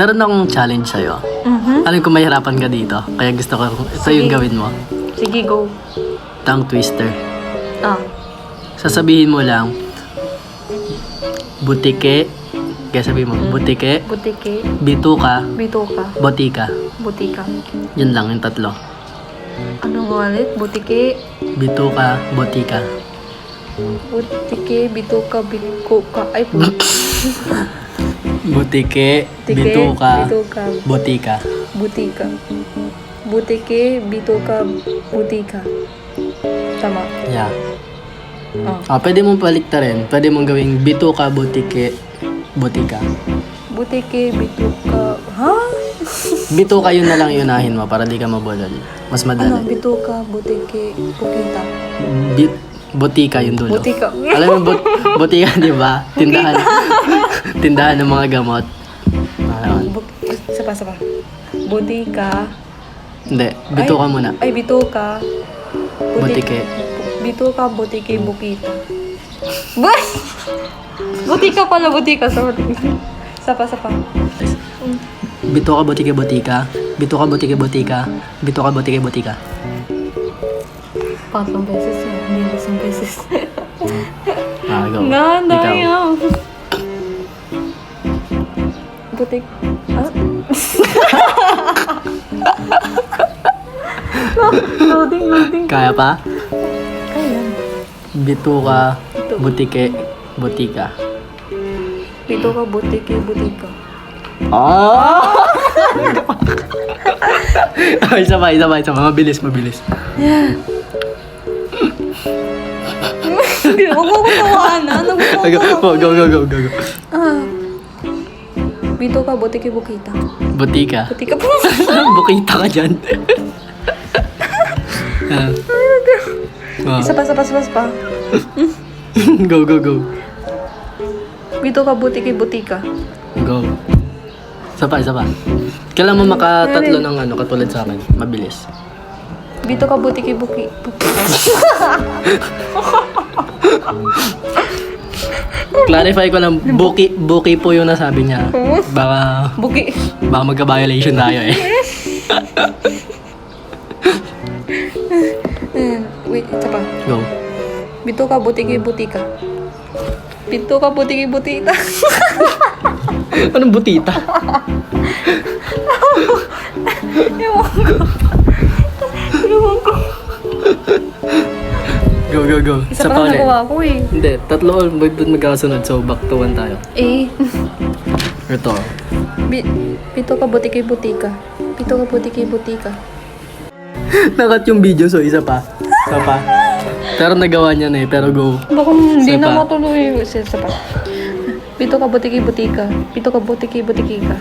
Meron akong challenge sa'yo. Alam ko mahirapan ka dito. Kaya gusto ko, ito Sige. yung gawin mo. Sige, go. Tongue twister. Ah. Sasabihin mo lang, butike. Kaya sabihin mo, butike, Butike. bituka, Bituka. botika. Butika. Yun lang, yung tatlo. Ano nga ulit? Butike. Bituka, botika. Butike. Bituka. Bituka. Ay, Butike, Butike. bituka, Bituka. botika. Butika. Butike. Bituka. Butika. Tama. Yeah. Ah. Pwede mong paliktarin. Pwede mong gawing bituka, butike, botika. Butike. Bituka. Ha? Bituka yun na lang iunahin mo para di ka mabulol. Mas Ano? madali. Bituka. Butike. Bukita. Botika yung dulo. Butika. Alam mo, botika, di ba? Tindahan. Tindahan ng mga gamot. Ayun. Sapa. Butika. Hindi, bituka muna. Ay, bituka. Butike. Bituka, butike, bukita. Bas! Butika pala, butika. Sorry. Sapa. Bituka, butike, botika. Bituka, butike, botika. Bituka, butike, botika. Patlong beses yun. Hindi isang beses. Go. Nga, Ikaw. tayo. Butik. Ah? Loading. Kaya pa? Ayan. Bituka, butike, botika. Bituka, butike, butika. Ay, sabay. Mabilis. Hindi, huwag mo ko tawanan. Go. Ah. Bituka, butike, bukita. Botika. Butika po. Bukita ka dyan. Isa pa. Go. Bituka, butike, butika. Go. Isa pa. Kailan mo makatatlo ng katulad sa akin. Mabilis. Bituka, butike, buki. Clarify ko lang, buki po yung nasabi niya. Baka Buki. magka-violation tayo eh. Wait, isa pa. Go. Bituka, butike, butika. Bituka, butike, butita. Anong butita? Ewan ko. Go. Isa pa lang nagawa ko eh. Hindi, tatlo magkasunod. So, back to one tayo. Eh. Ito. Bituka, butike, butika. Bituka, butike, butika. Nakat yung video, so isa pa. Pero nagawa niya na eh, pero go. Baka hindi Isa na pa. matuloy. Isa pa. Bituka, butike, butika. Bituka, butike, butikika.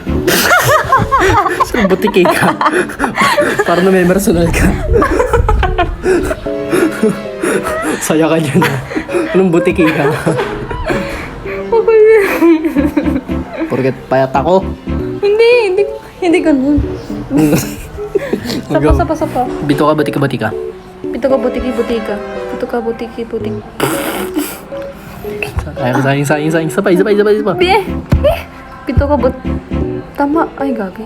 So, butike ka. Parang na may personal ka. Saya ka dyan. Anong butike ka? Okay. Porket payat ako. Hindi ganun. Go. Sapa. Bituka, batika. Bituka, butike, butika. Bituka, butike, butik. Sayang. Isa pa. Bituka, tama. Ay, gagi.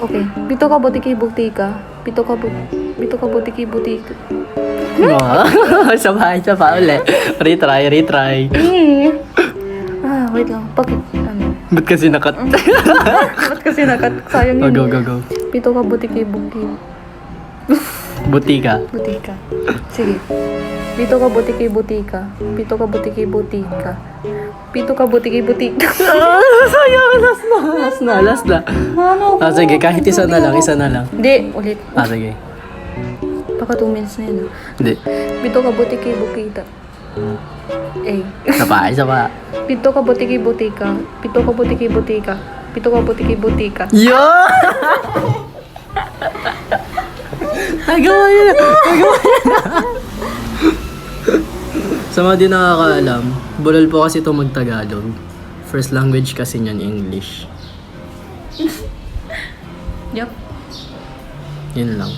Okay. Bituka, butike, butika. Bituka, butike, butika. Isa pa ulit. Retry. Wait lang. Bakit? Ano? Ba't kasi nakat? Ba't kasi sayang yun. Go. Bituka, butike, Butika. butika. Sige. Bituka, butike, butika. Bituka, butike, butika. Bituka, butike, butika. Sayang. Last na. Ano? Sige, kahit isa na lang. Hindi, ulit. Sige. Baka 2 minutes na yun. Hindi. Bituka, butike, bukita. Isa pa. Bituka, butike, butika. Bituka, butike, butika. Bituka, butike, butika. Yo! Nagawa yun. Sa mga di nakakaalam, bulol po kasi ito magtagalog. First language kasi niyan English. Yup. Yun lang.